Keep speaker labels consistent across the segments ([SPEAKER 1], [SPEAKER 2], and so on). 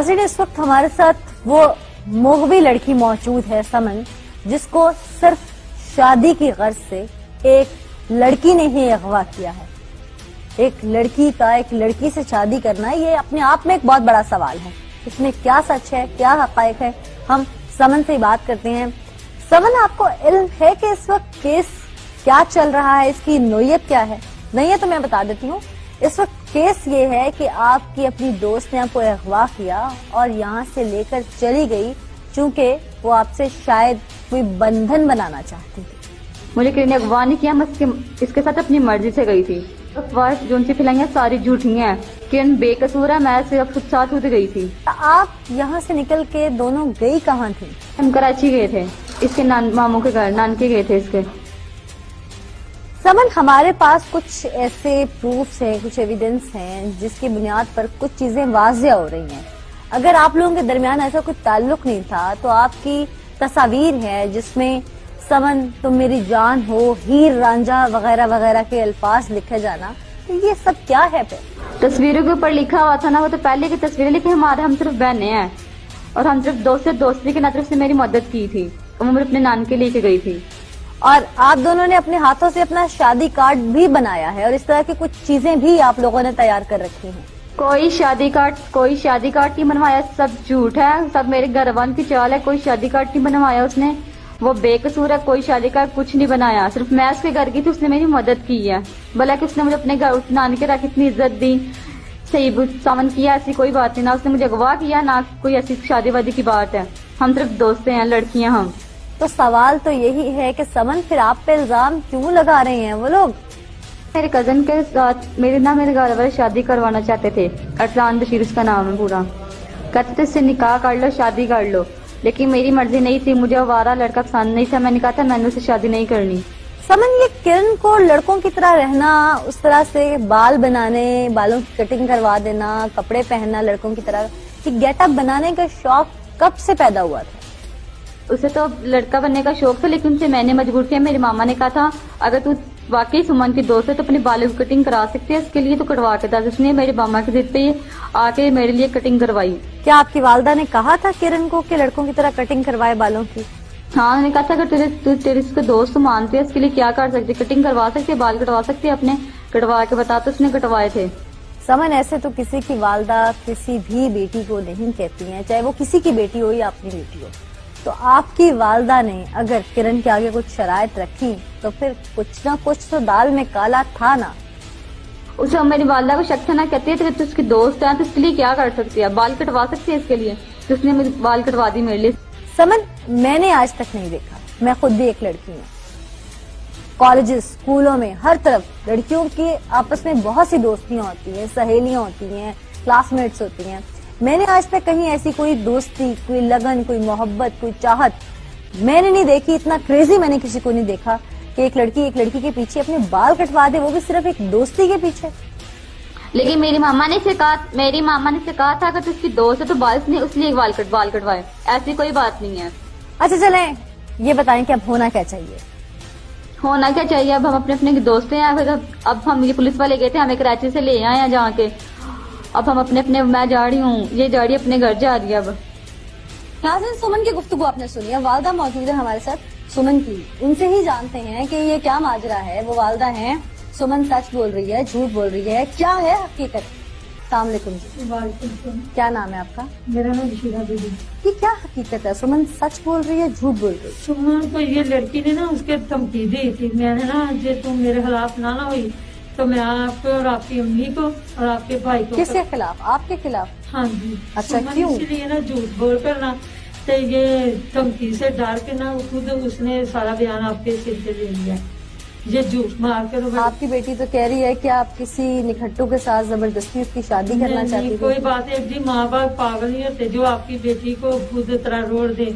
[SPEAKER 1] नाज़रीन, इस वक्त हमारे साथ वो मोहवी लड़की मौजूद है समन, जिसको सिर्फ शादी की गर्ज से एक लड़की ने ही अगवा किया है। एक लड़की का एक लड़की से शादी करना ये अपने आप में एक बहुत बड़ा सवाल है। इसमें क्या सच है, क्या हकायक है, हम समन से बात करते हैं। समन, आपको इल्म है कि इस वक्त केस क्या चल रहा है, इसकी नोयत क्या है? नोयत तो मैं बता देती हूँ। इस वक्त केस ये है कि आपकी अपनी दोस्त ने आपको अगवा किया और यहाँ से लेकर चली गई, चूंकि वो आपसे शायद कोई बंधन बनाना चाहती थी।
[SPEAKER 2] मुझे किसी ने अगवा नहीं किया, मैं इसके साथ अपनी मर्जी से गई थी। अफवाह जो उनसे फैलाई सारी झूठी हैं। किरण बेकसूर है, मैं सिर्फ खुद साथ होते गई थी।
[SPEAKER 1] आप यहाँ से निकल के दोनों गई कहाँ थी?
[SPEAKER 2] हम कराची गए थे, इसके मामू के घर, नानके गए थे इसके।
[SPEAKER 1] समन, हमारे पास कुछ ऐसे प्रूफ्स हैं, कुछ एविडेंस हैं जिसकी बुनियाद पर कुछ चीजें वाज़ेह हो रही हैं। अगर आप लोगों के दरमियान ऐसा कोई ताल्लुक नहीं था तो आपकी तस्वीर है जिसमें समन तुम मेरी जान हो, हीर रांझा वगैरह वगैरह के अल्फाज लिखे जाना, तो ये सब क्या है? फिर
[SPEAKER 2] तस्वीरों के ऊपर लिखा हुआ था ना, वो तो पहले की तस्वीरें, लेकिन हम सिर्फ बहने हैं और हम सिर्फ दोस्ती की नजर से मेरी मदद की थी। वो मुझे अपने नानके लेके गई थी
[SPEAKER 1] और आप दोनों ने अपने हाथों से अपना शादी कार्ड भी बनाया है और इस तरह की कुछ चीजें भी आप लोगों ने तैयार कर रखी हैं।
[SPEAKER 2] कोई शादी कार्ड नहीं बनवाया, सब झूठ है, सब मेरे घर वालों की चाल है। कोई शादी कार्ड नहीं बनवाया उसने, वो बेकसूर है। कोई शादी कार्ड कुछ नहीं बनाया, सिर्फ मैं उसके घर गई थी, उसने मेरी मदद की है। भला कि उसने मुझे अपने घर नानके रख इतनी इज्जत दी, सही सामन किया, ऐसी कोई बात नहीं। ना उसने मुझे अगवा किया, ना कोई ऐसी शादी वादी की बात है। हम सिर्फ दोस्त हैं, लड़कियां हम।
[SPEAKER 1] तो सवाल तो यही है कि समन, फिर आप पे इल्जाम क्यों लगा रहे हैं वो लोग?
[SPEAKER 2] मेरे कजन के साथ मेरे घर वाले शादी करवाना चाहते थे। अरसान बशीर उसका नाम है पूरा। कहते थे इससे निकाह कर लो, शादी कर लो, लेकिन मेरी मर्जी नहीं थी। मुझे आवारा लड़का पसंद नहीं था। मैंने कहा था मैंने उससे शादी नहीं करनी।
[SPEAKER 1] समन, ये किरण को लड़कों की तरह रहना, उस तरह से बाल बनाने, बालों की कटिंग करवा देना, कपड़े पहनना लड़कों की तरह, ये गेटअप बनाने का शौक कब से पैदा हुआ था?
[SPEAKER 2] उसे तो लड़का बनने का शौक था, लेकिन उसे मैंने मजबूर किया। मेरी मामा ने कहा था अगर तू वाकई सुमन की दोस्त है तो अपने बालों की कटिंग करा सकती है, इसके लिए तो कटवा के दस। उसने मेरी मामा की जिद पे आके मेरे लिए कटिंग करवाई।
[SPEAKER 1] क्या आपकी वालदा ने कहा था किरण को कि लड़कों की तरह कटिंग करवाए बालों की?
[SPEAKER 2] हाँ, उन्होंने कहा था अगर तेरे इसके दोस्त मानते हैं, इसके लिए क्या कर सकते, कटिंग करवा सकते है, बाल कटवा सकते है अपने, कटवा के बता। तो उसने कटवाए थे।
[SPEAKER 1] समन, ऐसे तो किसी की वालदा किसी भी बेटी को नहीं कहती है, चाहे वो किसी की बेटी हो या अपनी बेटी हो। तो आपकी वालदा ने अगर किरण के आगे कुछ शराइत रखी तो फिर कुछ ना कुछ तो दाल में काला था ना।
[SPEAKER 2] उसे मेरी वालदा को शक था ना, कहती है तो उसकी दोस्त है तो इसके लिए क्या कर सकती है, बाल कटवा सकती है इसके लिए, तो उसने मेरे बाल कटवा दी मेरे लिए।
[SPEAKER 1] समन, मैंने आज तक नहीं देखा, मैं खुद भी एक लड़की हूँ। कॉलेजेस, स्कूलों में हर तरफ लड़कियों की आपस में बहुत सी दोस्तियां होती हैं, सहेलियां होती हैं, क्लासमेट्स होती हैं। मैंने आज तक कहीं ऐसी कोई दोस्ती, कोई लगन, कोई मोहब्बत, कोई चाहत मैंने नहीं देखी। इतना क्रेजी मैंने किसी को नहीं देखा कि एक लड़की के पीछे अपने बाल कटवा दे, वो भी सिर्फ एक दोस्ती के पीछे।
[SPEAKER 2] लेकिन मेरी मामा ने से कहा था अगर उसकी दोस्त है तो बाल उसने बाल कटवाए, ऐसी कोई बात नहीं है।
[SPEAKER 1] अच्छा चलें, ये बताएं कि अब होना क्या चाहिए?
[SPEAKER 2] होना क्या चाहिए, अब हम अपने दोस्त हैं। फिर अब हम ये पुलिस वाले गए थे, हमें कराची से ले आए हैं जहाँ के। अब हम अपने मैं जा रही हूँ, ये जा रही है अपने घर जा रही है। अब
[SPEAKER 1] नाज़रीन, सुमन की गुफ्तगू आपने सुनी है। वालदा मौजूद है हमारे साथ सुमन की, उनसे ही जानते हैं कि ये क्या माजरा है। वो वालदा हैं, सुमन सच बोल रही है, झूठ बोल रही है, क्या है हकीकत? अस्सलाम वालेकुम जी। क्या नाम है आपका?
[SPEAKER 3] मेरा नाम बशीरा बीबी।
[SPEAKER 1] ये क्या हकीकत है? सुमन सच बोल रही है, झूठ बोल रही है?
[SPEAKER 3] सुमन को ये लड़की ने ना उसके धमकी दी थी। मैंने ना जे तुम मेरे खिलाफ ना हुई तो मैं आपको और आपकी अम्मी को और आपके भाई को।
[SPEAKER 1] किसके खिलाफ? आपके खिलाफ?
[SPEAKER 3] हाँ जी।
[SPEAKER 1] अच्छा, क्यों?
[SPEAKER 3] इसलिए ना झूठ बोल कर ना, तो ये धमकी से डर के ना खुद उसने सारा बयान आपके सिर पे दे दिया। ये झूठ मार कर।
[SPEAKER 1] आपकी बेटी तो कह रही है कि आप किसी निखट्टू के साथ जबरदस्ती उसकी शादी करना चाहती थी।
[SPEAKER 3] कोई बात है जी, माँ बाप पागल नहीं होते जो आपकी बेटी को खुद तरह रोड दे।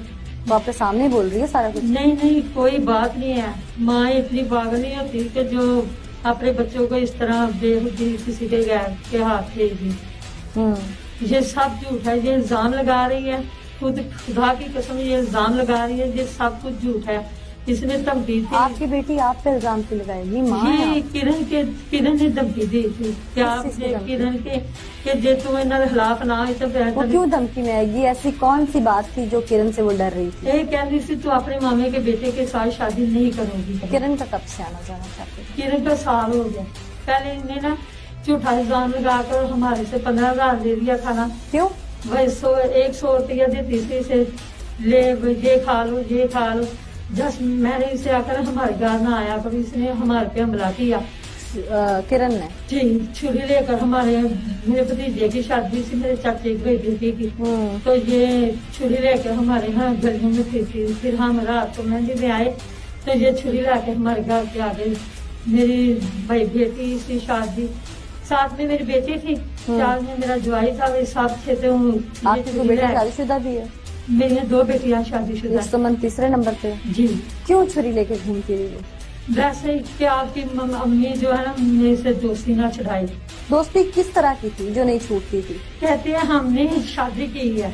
[SPEAKER 1] वो आपके सामने बोल रही है सारा कुछ?
[SPEAKER 3] नहीं, कोई बात नहीं है। माँ इतनी पागल नहीं होती कि जो अपने बच्चों को इस तरह बेखुदी किसी के गैर के हाथ भेजी। ये सब झूठ है, ये इल्जाम लगा रही है, खुद खुदा की कसम ये इल्जाम लगा रही है, ये सब कुछ झूठ है। इसने धमकी थी।
[SPEAKER 1] आपकी बेटी आप पे इल्जाम क्यों लगाएगी? माँ है
[SPEAKER 3] जी
[SPEAKER 1] आप।
[SPEAKER 3] किरण ने धमकी दी थी कि आप
[SPEAKER 1] किस चीज़ की धमकी?
[SPEAKER 3] किरण के कि जे तू इन्होंने खिलाफ ना आए तो
[SPEAKER 1] वो क्यों धमकी में आएगी? ऐसी कौन सी बात थी जो किरण से वो डर रही थी?
[SPEAKER 3] ये कह रही थी तू अपने मामे के बेटे के साथ शादी नहीं करोगी।
[SPEAKER 1] किरण का कब से आना जाना चाहती थी?
[SPEAKER 3] किरण का साल हो गया। पहले इन्हें ना झूठा इल्जाम लगाकर हमारे से 15,000 ले लिया था ना।
[SPEAKER 1] क्यों?
[SPEAKER 3] वही 100 रुपया देती थी इसे, ले ये खा लो ये खा लो। जस मैंने इसे आकर हमारे घर ना आया कभी, इसने हमारे पे हमला किया।
[SPEAKER 1] किरण ने?
[SPEAKER 3] जी छुरी लेकर मेरे भतीजे की शादी थी, मेरे चाचे की बेटी की, तो ये छुरी लेकर हमारे यहाँ गलियों में थी। फिर हम रात को मेहंदी में आए तो ये छुरी लाके हमारे घर के आगे, मेरी भाई बेटी की शादी, साथ में मेरी बेटी थी, साथ में मेरा जवाई था, वे सब थे। तो
[SPEAKER 1] आपकी बेटी शादीशुदा भी है?
[SPEAKER 3] मेरी 2 बेटियां शादीशुदा।
[SPEAKER 1] इस संबंध तीसरे नंबर पे।
[SPEAKER 3] जी
[SPEAKER 1] क्यों छुरी लेके घूमती रही वो?
[SPEAKER 3] वैसे ही कि आपकी अम्मी जो है ना मेरे से दोस्ती ना छुड़ाई।
[SPEAKER 1] दोस्ती किस तरह की थी जो नहीं छूटती थी?
[SPEAKER 3] कहते हैं हमने शादी की है।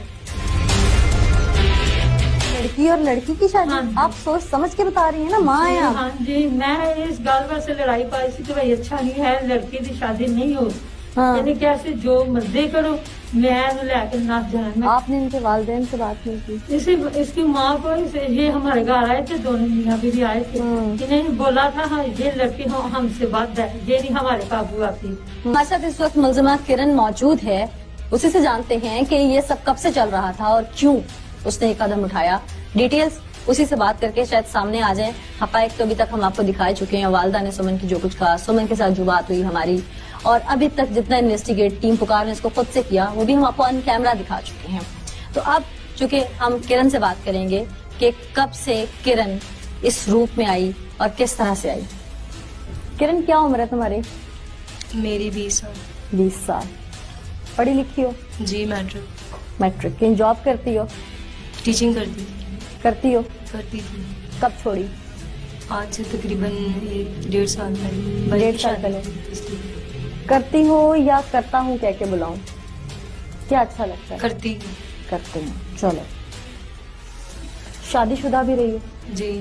[SPEAKER 1] लड़की और लड़की की शादी?
[SPEAKER 3] हाँ जी।
[SPEAKER 1] आप सोच समझ के बता रही हैं ना, माँ है आप।
[SPEAKER 3] हाँ जी, मैं इस गल वास्ते लड़ाई पाई थी कि भाई अच्छा नहीं है लड़की की शादी नहीं हो।
[SPEAKER 1] हाँ।
[SPEAKER 3] यानी कैसे जो मर्जी करो, मैं लेकर ना जाए।
[SPEAKER 1] आपने इनके वालिदैन से बात नहीं की?
[SPEAKER 3] इसकी माँ को ये हमारे घर आए थे, दोनों मियाँ बीवी आए थे। इन्हें बोला था हाँ ये लड़की हमसे बात है, ये नहीं हमारे काबू आती।
[SPEAKER 1] हमारे साथ इस वक्त मुलजिमा किरण मौजूद है। उसी से जानते हैं कि ये सब कब से चल रहा था और क्यों उसने ये कदम उठाया। डिटेल्स उसी से बात करके शायद सामने आ जाए। हकायक तो अभी तक हम आपको दिखाए चुके हैं। वालिदा ने सुमन की जो कुछ कहा, सुमन के साथ जो बात हुई हमारी, और अभी तक जितना इन्वेस्टिगेट टीम पुकार ने इसको खुद से किया वो भी हम आपको ऑन कैमरा दिखा चुके हैं। तो अब चूंकि हम किरण से बात करेंगे कि कब से किरण इस रूप में आई और किस तरह से आई। किरण क्या उम्र है तुम्हारी?
[SPEAKER 4] मेरी 20 साल।
[SPEAKER 1] 20 साल। पढ़ी लिखी हो?
[SPEAKER 4] जी मैट्रिक।
[SPEAKER 1] मैट्रिक। कहीं जॉब करती हो?
[SPEAKER 4] टीचिंग करती
[SPEAKER 1] करती
[SPEAKER 4] थी।
[SPEAKER 1] कब छोड़ी?
[SPEAKER 4] आज से तकरीबन 1.5 साल पहले।
[SPEAKER 1] 1.5 साल पहले।
[SPEAKER 4] इसलिए
[SPEAKER 1] करती हो या करता हूँ कह के बुलाऊं? क्या अच्छा लगता है?
[SPEAKER 4] करती।
[SPEAKER 1] करते हैं। चलो, शादीशुदा भी रही हो?
[SPEAKER 4] जी।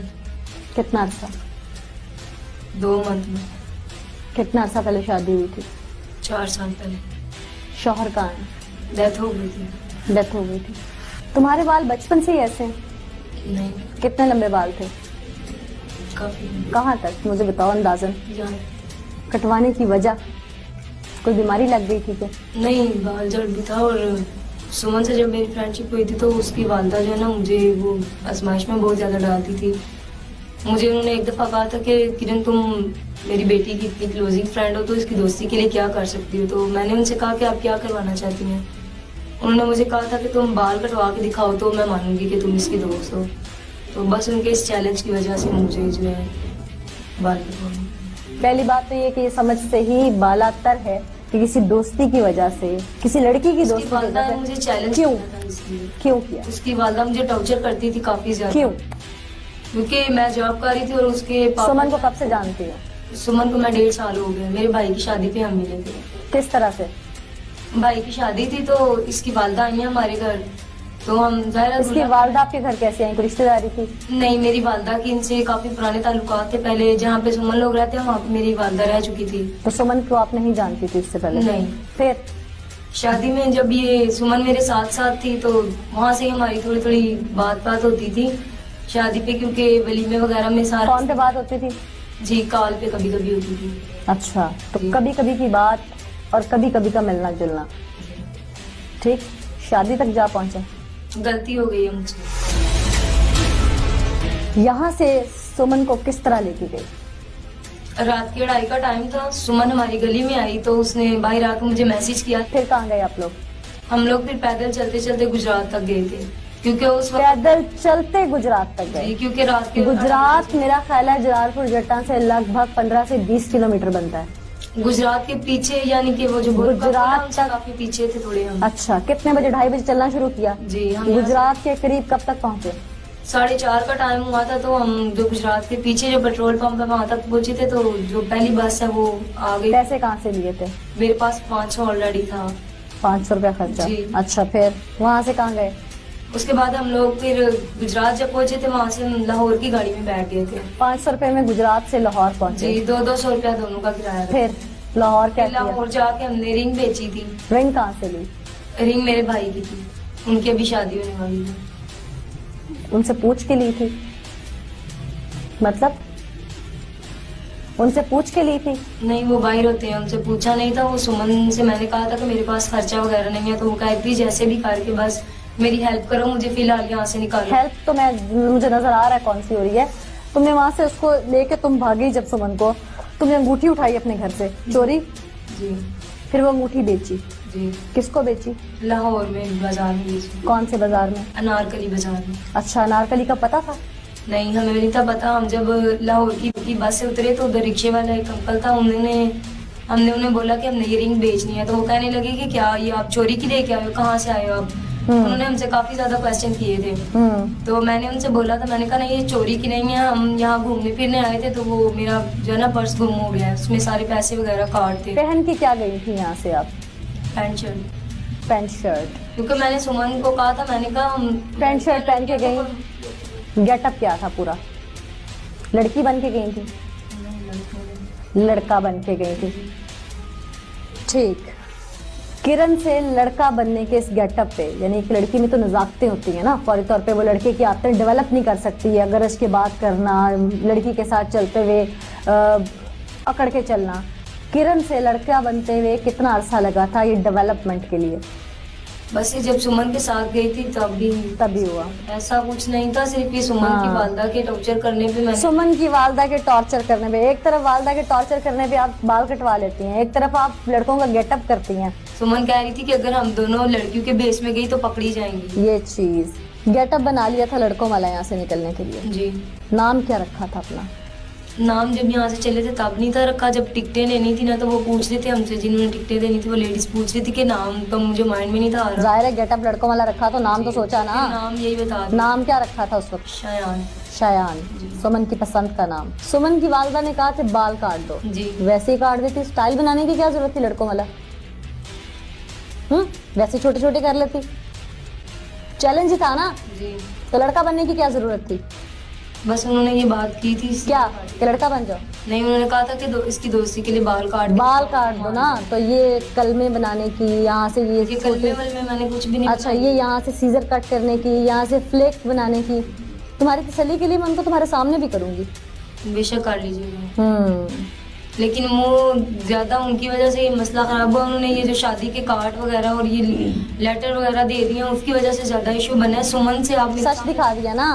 [SPEAKER 1] कितना अर्सा?
[SPEAKER 4] 2 मंथ में।
[SPEAKER 1] कितना अर्सा पहले शादी हुई थी?
[SPEAKER 4] 4 साल पहले।
[SPEAKER 1] शौहर कहाँ है?
[SPEAKER 4] डेथ हो गई थी।
[SPEAKER 1] डेथ हो गई थी। तुम्हारे बाल बचपन से ही ऐसे हैं?
[SPEAKER 4] नहीं,
[SPEAKER 1] कितने लंबे बाल थे?
[SPEAKER 4] काफी।
[SPEAKER 1] कहाँ तक मुझे बताओ अंदाजन।
[SPEAKER 4] यहाँ
[SPEAKER 1] कटवाने की वजह कोई बीमारी लग गई थी क्या?
[SPEAKER 4] नहीं, बाल जड़ भी था। और सुमन से जब मेरी फ्रेंडशिप हुई थी तो उसकी वालदा जो है ना मुझे वो आजमाइश में बहुत ज्यादा डालती थी। मुझे उन्होंने एक दफा कहा था कि किरण तुम मेरी बेटी की इतनी क्लोजिंग फ्रेंड हो तो इसकी दोस्ती के लिए क्या कर सकती हो। तो मैंने उनसे कहा कि आप क्या करवाना चाहती हैं। उन्होंने मुझे कहा था कि तुम बाल कटवा के दिखाओ तो मैं मानूंगी कि तुम इसकी दोस्त हो। तो बस उनके इस चैलेंज की वजह से मुझे जो है बाल कटवाना।
[SPEAKER 1] पहली बात तो ये कि ये समझ से ही बालातर है कि किसी दोस्ती की वजह से, किसी लड़की की दोस्ती की
[SPEAKER 4] वालदा
[SPEAKER 1] वजह
[SPEAKER 4] ने
[SPEAKER 1] से।
[SPEAKER 4] मुझे चैलेंज
[SPEAKER 1] क्यों?
[SPEAKER 4] किया था इसलिए।
[SPEAKER 1] क्यों किया?
[SPEAKER 4] उसकी वालदा मुझे टॉर्चर करती थी काफी ज्यादा।
[SPEAKER 1] क्यों?
[SPEAKER 4] क्योंकि मैं जॉब कर रही थी और उसके
[SPEAKER 1] सुमन को कब से जानती हो?
[SPEAKER 4] सुमन को मैं 1.5 साल हो गए। मेरे भाई की शादी पे हम मिले थे।
[SPEAKER 1] किस तरह से?
[SPEAKER 4] भाई की शादी थी तो इसकी वालदा आई है हमारे घर। तो हम ज़ाहिर
[SPEAKER 1] इसकी वालदा आपके घर कैसे आई? कोई रिश्तेदारी थी?
[SPEAKER 4] नहीं, मेरी वालदा की इनसे काफी पुराने ताल्लुकात थे। पहले जहाँ पे सुमन लोग रहते हैं वहाँ पे मेरी वालदा रह चुकी थी।
[SPEAKER 1] तो सुमन को आप नहीं जानती थी इससे पहले?
[SPEAKER 4] नहीं।
[SPEAKER 1] फिर
[SPEAKER 4] शादी में जब ये सुमन मेरे साथ साथ थी तो वहाँ से हमारी थोड़ी थोड़ी बात होती थी शादी पे, क्योंकि वलीमे वगैरह में सारा।
[SPEAKER 1] कौन पे बात होती थी?
[SPEAKER 4] जी, कॉल पे कभी कभी होती थी।
[SPEAKER 1] अच्छा, तो कभी कभी की बात और कभी कभी का मिलना जुलना। ठीक, शादी तक जा पहुंचे।
[SPEAKER 4] गलती हो गई है मुझसे।
[SPEAKER 1] यहाँ से सुमन को किस तरह लेके गई?
[SPEAKER 4] रात की 2:30 का टाइम था। सुमन हमारी गली में आई तो उसने बाहर आकर मुझे मैसेज किया।
[SPEAKER 1] फिर कहाँ गए आप लोग?
[SPEAKER 4] हम लोग फिर पैदल चलते चलते गुजरात तक गए थे, क्योंकि उस वक्त
[SPEAKER 1] पैदल चलते गुजरात तक गए?
[SPEAKER 4] जी, क्योंकि रात के
[SPEAKER 1] गुजरात मेरा ख्याल है जलालपुर जट्टा से लगभग 15 से 20 किलोमीटर बनता है।
[SPEAKER 4] गुजरात के पीछे, यानी कि वो जो
[SPEAKER 1] गुजरात
[SPEAKER 4] गुजरात
[SPEAKER 1] तक
[SPEAKER 4] काफी पीछे थे थोड़े हम।
[SPEAKER 1] अच्छा, कितने बजे? 2:30 बजे चलना शुरू किया?
[SPEAKER 4] जी, हम
[SPEAKER 1] गुजरात के करीब कब तक पहुंचे?
[SPEAKER 4] 4:30 का टाइम हुआ था। तो हम जो गुजरात के पीछे जो पेट्रोल पंप है वहाँ तक पहुंचे थे। तो जो पहली बस है वो आ गई।
[SPEAKER 1] पैसे कहाँ से लिए थे?
[SPEAKER 4] मेरे पास 500 ऑलरेडी था।
[SPEAKER 1] 500 रुपया खर्चा।
[SPEAKER 4] जी।
[SPEAKER 1] अच्छा, फिर वहाँ से कहाँ गए?
[SPEAKER 4] उसके बाद हम लोग फिर गुजरात जब पहुंचे थे, वहां से हम लाहौर की गाड़ी में बैठ गए थे।
[SPEAKER 1] 500 रुपए में गुजरात से लाहौर पहुंचे।
[SPEAKER 4] जी, 200 रुपया दोनों का किराया था।
[SPEAKER 1] फिर लाहौर क्या
[SPEAKER 4] फिर लाहौर
[SPEAKER 1] किया?
[SPEAKER 4] जाके हमने रिंग बेची थी।
[SPEAKER 1] रिंग कहाँ से ली?
[SPEAKER 4] रिंग मेरे भाई की थी, उनकी अभी शादी होने वाली थी।
[SPEAKER 1] उनसे पूछ के ली थी? मतलब उनसे पूछ के ली थी?
[SPEAKER 4] नहीं, वो बाहर होते हैं, उनसे पूछा नहीं था। वो सुमन से मैंने कहा था कि मेरे पास खर्चा वगैरह नहीं है, तो वो कहती जैसे भी करके बस मेरी हेल्प करो, मुझे फिलहाल यहाँ से निकालो।
[SPEAKER 1] हेल्प तो मुझे नजर आ रहा है कौन सी हो रही है। तुमने वहां से उसको लेके तुम भागी जब सुमन को, तुमने अंगूठी उठाई अपने घर से चोरी,
[SPEAKER 4] जी
[SPEAKER 1] फिर वो अंगूठी बेची।
[SPEAKER 4] जी,
[SPEAKER 1] किसको बेची?
[SPEAKER 4] लाहौर में बाजार में बेची।
[SPEAKER 1] कौन से बाजार में?
[SPEAKER 4] अनारकली बाजार में।
[SPEAKER 1] अच्छा, अनारकली का पता था?
[SPEAKER 4] नहीं, हमें नहीं था पता। हम जब लाहौर की बस से उतरे तो उधर रिक्शे वाला एक अंकल था, हमने उन्हें बोला कि हमने ये रिंग बेचनी है। तो वो कहने लगे कि क्या ये आप चोरी की लेके आए हो, कहाँ से आए हो आप? उन्होंने हमसे काफी ज्यादा क्वेश्चन किए थे। तो मैंने उनसे बोला था, मैंने कहा नहीं ये चोरी की नहीं है, हम यहाँ घूमने फिरने आए थे, तो वो मेरा जो है ना पर्स गुम हो गया है, उसमें सारे पैसे वगैरह कार्ड थे।
[SPEAKER 1] पहन के क्या गई थी यहाँ से आप?
[SPEAKER 4] Pant shirt.
[SPEAKER 1] Pant shirt?
[SPEAKER 4] क्योंकि मैंने सुमन को कहा था, मैंने कहा हम
[SPEAKER 1] पैंट शर्ट पहन के गई। गेटअप क्या था पूरा? लड़की बन के गई थी? लड़का बन के गई थी। ठीक, किरण से लड़का बनने के इस गेटअप पे, यानी एक लड़की में तो नजाकतें होती हैं ना, फौरी तौर पे वो लड़के की आदतें डेवलप नहीं कर सकती है। अगर उसके बात करना, लड़की के साथ चलते हुए अकड़ के चलना। किरण से लड़का बनते हुए कितना अरसा लगा था ये डेवलपमेंट के लिए?
[SPEAKER 4] बस ये जब सुमन के साथ गई थी
[SPEAKER 1] तभी हुआ।
[SPEAKER 4] ऐसा कुछ नहीं था, सिर्फ ये सुमन की
[SPEAKER 1] हाँ।
[SPEAKER 4] वालदा के टॉर्चर करने पे मैंने
[SPEAKER 1] सुमन की वालदा के टॉर्चर करने पे, एक तरफ वालदा के टॉर्चर करने पे आप बाल कटवा लेती हैं, एक तरफ आप लड़कों का गेटअप करती हैं।
[SPEAKER 4] सुमन कह रही थी कि अगर हम दोनों लड़कियों के बेस में गई तो पकड़ी जाएंगी।
[SPEAKER 1] ये चीज गेटअप बना लिया था लड़कों वाला यहाँ से निकलने के लिए।
[SPEAKER 4] जी,
[SPEAKER 1] नाम क्या रखा था अपना?
[SPEAKER 4] नाम जब यहाँ से चले थे तब नहीं था रखा, जब टिकटें लेनी थी ना तो वो पूछ रहे थे हमसे, जिन्होंने टिकटें लेनी थी वो लेडीज पूछ रही थी कि नाम तो मुझे माइंड में नहीं था आ रहा।
[SPEAKER 1] जाहिर है गेटअप लड़कों वाला रखा तो नाम तो सोचा ना।
[SPEAKER 4] फिर नाम यही बता दिया,
[SPEAKER 1] नाम क्या रखा था उस वक्त?
[SPEAKER 4] शायान।
[SPEAKER 1] शायान, सुमन की पसंद का नाम। सुमन की वालदा ने कहा कि बाल काट दो,
[SPEAKER 4] जी
[SPEAKER 1] वैसे ही काट देती। स्टाइल बनाने की क्या जरूरत थी लड़कों वाला? वैसे छोटे छोटे कर लेती, चैलेंज ही था ना।
[SPEAKER 4] जी,
[SPEAKER 1] तो लड़का बनने की क्या जरूरत थी?
[SPEAKER 4] बस उन्होंने ये बात की थी।
[SPEAKER 1] क्या कि लड़का बन जाओ?
[SPEAKER 4] नहीं, उन्होंने कहा था कि इसकी दोस्ती के लिए बाल काट दो।
[SPEAKER 1] बाल काट दो ना, तो ये कलमे बनाने की, यहाँ से ये
[SPEAKER 4] ये कलमे वलमे मैंने कुछ भी नहीं
[SPEAKER 1] अच्छा, ये यहाँ से सीजर कट करने की, यहाँ से फ्लेक बनाने की, तुम्हारी तसल्ली के लिए मैं उनको तुम्हारे सामने भी करूंगी।
[SPEAKER 4] बेशक कर लीजिएगा, लेकिन वो ज्यादा उनकी वजह से ये मसला खराब हुआ। उन्होंने ये जो शादी के कार्ड वगैरह और ये लेटर वगैरह दे दिए, उसकी वजह से ज्यादा इशू बना है। सुमन से आप
[SPEAKER 1] सच दिखा दिया ना,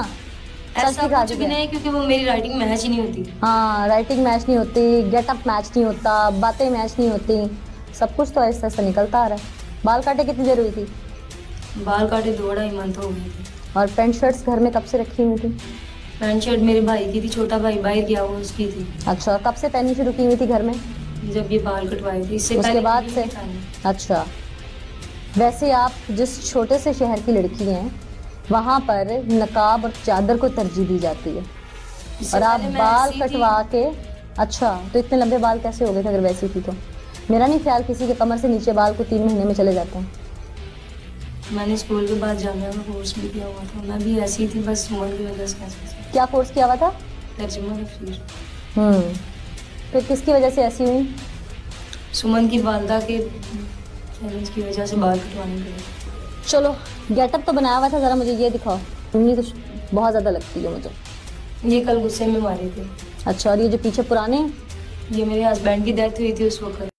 [SPEAKER 1] सच
[SPEAKER 4] ऐसा
[SPEAKER 1] दिखा
[SPEAKER 4] कुछ भी
[SPEAKER 1] दिया।
[SPEAKER 4] नहीं, क्योंकि वो मेरी राइटिंग मैच ही नहीं होती।
[SPEAKER 1] हाँ, राइटिंग मैच नहीं होती, गेटअप मैच नहीं होता, बातें मैच नहीं होती, सब कुछ तो ऐसा ऐसा निकलता आ रहा है। बाल काटे कितनी देर हुई थी?
[SPEAKER 4] बाल काटे 2-2.5 मंथ हो गए थे।
[SPEAKER 1] और पैंट शर्ट्स घर में कब से रखी हुई थी?
[SPEAKER 4] पैंट शर्ट मेरे भाई की थी, छोटा भाई बाहर गया हुआ उसकी थी।
[SPEAKER 1] अच्छा, कब से पहननी शुरू की हुई थी घर में?
[SPEAKER 4] जब ये बाल कटवाए थे, इससे
[SPEAKER 1] उसके
[SPEAKER 4] पहले
[SPEAKER 1] बाद
[SPEAKER 4] नहीं
[SPEAKER 1] से?
[SPEAKER 4] पहने।
[SPEAKER 1] अच्छा, वैसे आप जिस छोटे से शहर की लड़की हैं, वहाँ पर नकाब और चादर को तरजीह दी जाती है,
[SPEAKER 4] इससे
[SPEAKER 1] और आप
[SPEAKER 4] पहले मैं
[SPEAKER 1] बाल
[SPEAKER 4] ऐसी थी।
[SPEAKER 1] कटवा के। अच्छा, तो इतने लंबे बाल कैसे हो गए थे अगर वैसी थी तो? मेरा नहीं ख्याल किसी के कमर से नीचे बाल को 3 महीने में चले जाते हैं।
[SPEAKER 4] मैंने स्कूल के बाद जामिया में कोर्स भी किया हुआ था, मैं भी ऐसी थी, बस सुमन की वजह से ऐसी।
[SPEAKER 1] क्या कोर्स किया हुआ था?
[SPEAKER 4] तर्जुमा तफसीर।
[SPEAKER 1] फिर किसकी वजह से ऐसी हुई?
[SPEAKER 4] सुमन की वालदा के चैलेंज की वजह से बाल कटवाने के लिए।
[SPEAKER 1] चलो, गेटअप तो बनाया हुआ था, जरा मुझे ये दिखाओ। उंगली तो बहुत ज्यादा लगती है मुझे।
[SPEAKER 4] ये कल गुस्से में मारे थे।
[SPEAKER 1] अच्छा, और ये जो पीछे पुराने?
[SPEAKER 4] ये मेरे हस्बैंड की डेथ हुई थी उस वक्त।